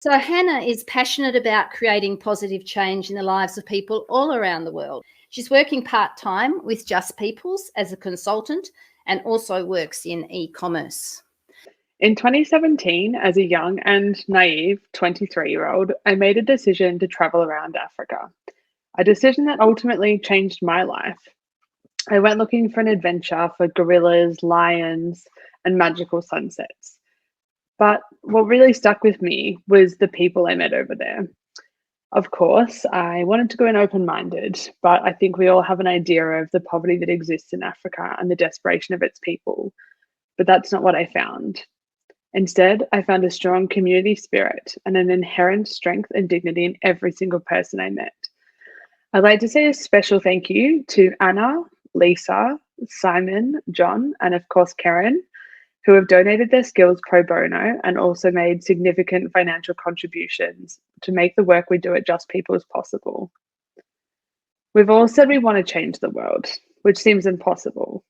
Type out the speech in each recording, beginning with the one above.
So Hannah is passionate about creating positive change in the lives of people all around the world. She's working part-time with Just Peoples as a consultant and also works in e-commerce. In 2017, as a young and naive 23-year-old, I made a decision to travel around Africa, a decision that ultimately changed my life. I went looking for an adventure for gorillas, lions, and magical sunsets. But what really stuck with me was the people I met over there. Of course, I wanted to go in open minded, but I think we all have an idea of the poverty that exists in Africa and the desperation of its people. But that's not what I found. Instead, I found a strong community spirit and an inherent strength and dignity in every single person I met. I'd like to say a special thank you to Anna, Lisa, Simon, John, and of course, Karen, who have donated their skills pro bono and also made significant financial contributions to make the work we do at Just Peoples possible. We've all said we want to change the world, which seems impossible.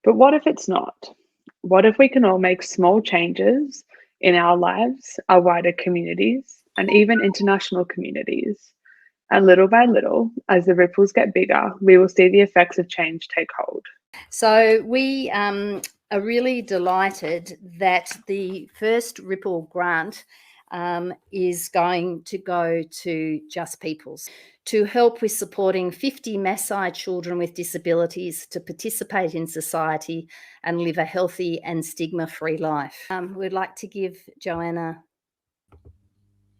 But what if it's not? What if we can all make small changes in our lives, our wider communities, and even international communities? And little by little, as the ripples get bigger, we will see the effects of change take hold. So we are really delighted that the first Ripple grant is going to go to Just Peoples to help with supporting 50 Maasai children with disabilities to participate in society and live a healthy and stigma-free life. We'd like to give Joanna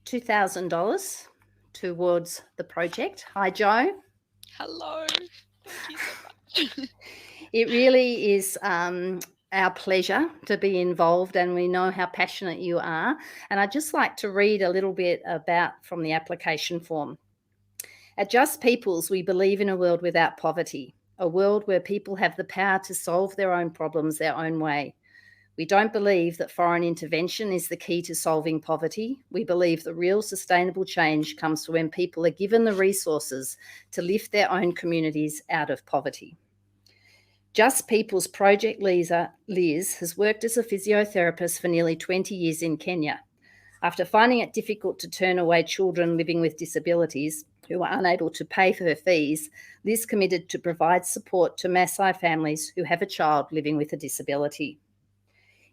$2,000 towards the project. Hi, Jo. Hello. Thank you so much. It really is our pleasure to be involved, and we know how passionate you are. And I'd just like to read a little bit from the application form. At Just Peoples, we believe in a world without poverty, a world where people have the power to solve their own problems their own way. We don't believe that foreign intervention is the key to solving poverty. We believe the real sustainable change comes when people are given the resources to lift their own communities out of poverty. Just People's project leader, Liz, has worked as a physiotherapist for nearly 20 years in Kenya. After finding it difficult to turn away children living with disabilities who are unable to pay for her fees, Liz committed to provide support to Maasai families who have a child living with a disability.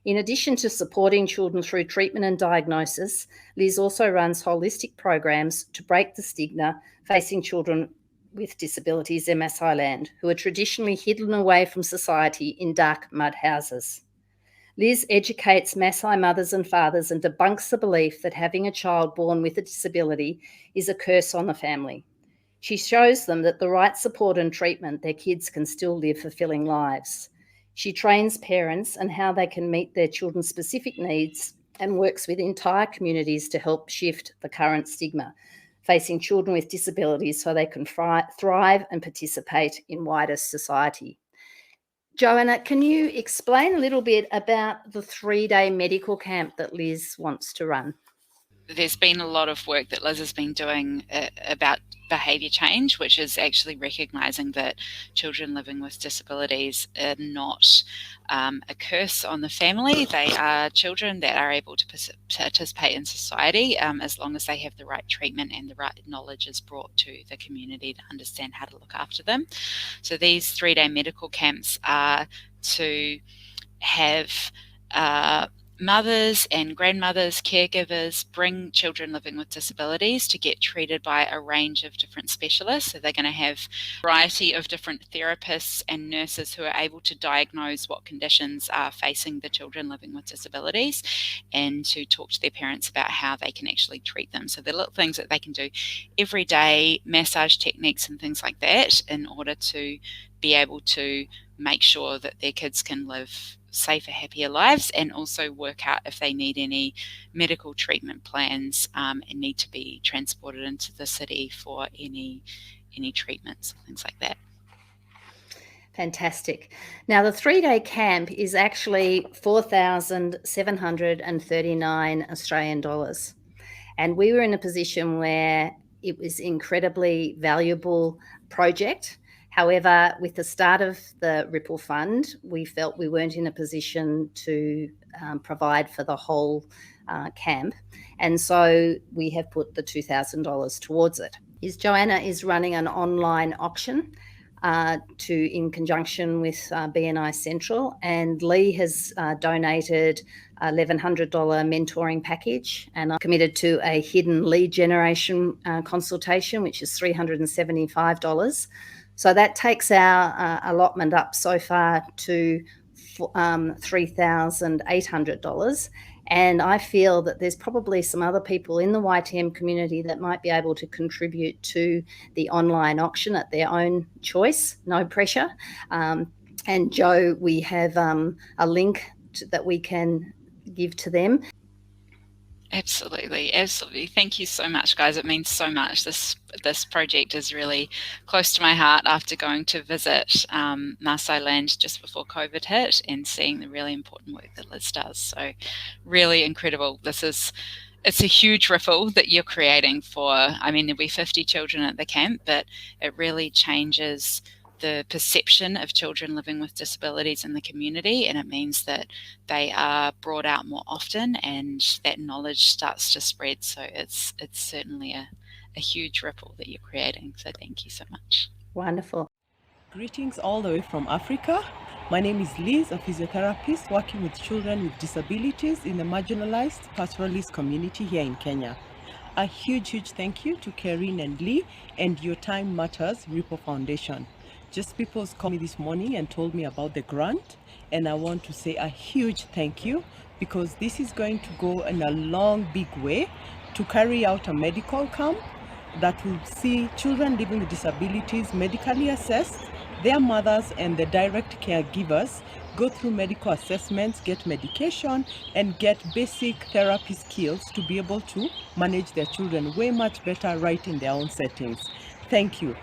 In addition to supporting children through treatment and diagnosis, Liz also runs holistic programs to break the stigma facing children with disabilities in Maasai land, who are traditionally hidden away from society in dark mud houses. Liz educates Maasai mothers and fathers and debunks the belief that having a child born with a disability is a curse on the family. She shows them that the right support and treatment, their kids can still live fulfilling lives. She trains parents and how they can meet their children's specific needs and works with entire communities to help shift the current stigma facing children with disabilities so they can thrive and participate in wider society. Joanna, can you explain a little bit about the 3-day medical camp that Liz wants to run? There's been a lot of work that Liz has been doing about behaviour change, which is actually recognising that children living with disabilities are not a curse on the family. They are children that are able to participate in society as long as they have the right treatment and the right knowledge is brought to the community to understand how to look after them. So these 3-day medical camps are to have mothers and grandmothers, caregivers bring children living with disabilities to get treated by a range of different specialists. So they're going to have a variety of different therapists and nurses who are able to diagnose what conditions are facing the children living with disabilities and to talk to their parents about how they can actually treat them. So there are little things that they can do every day, massage techniques and things like that, in order to be able to make sure that their kids can live safer, happier lives, and also work out if they need any medical treatment plans and need to be transported into the city for any treatments, things like that. Fantastic. Now, the 3-day camp is actually 4,739 Australian dollars. And we were in a position where it was incredibly valuable project. However, with the start of the Ripple Fund, we felt we weren't in a position to provide for the whole camp. And so we have put the $2,000 towards it. Joanna is running an online auction in conjunction with BNI Central, and Lee has donated $1,100 mentoring package, and I'm committed to a hidden lead generation consultation, which is $375. So that takes our allotment up so far to $3,800. And I feel that there's probably some other people in the YTM community that might be able to contribute to the online auction at their own choice, no pressure. And Joe, we have a link that we can give to them. Absolutely. Thank you so much, guys. It means so much. This project is really close to my heart after going to visit Maasai land just before COVID hit and seeing the really important work that Liz does. So really incredible. It's a huge ripple that you're creating for, I mean, there'll be 50 children at the camp, but it really changes the perception of children living with disabilities in the community, and it means that they are brought out more often and that knowledge starts to spread. So it's certainly a huge ripple that you're creating. So thank you so much. Wonderful. Greetings all the way from Africa. My name is Liz, a physiotherapist working with children with disabilities in the marginalized pastoralist community here in Kenya. A huge thank you to Karen and Lee and Your Time Matters Ripple Foundation. Just people called me this morning and told me about the grant, and I want to say a huge thank you, because this is going to go in a long, big way to carry out a medical camp that will see children living with disabilities medically assessed, their mothers and the direct caregivers go through medical assessments, get medication, and get basic therapy skills to be able to manage their children way much better right in their own settings. Thank you.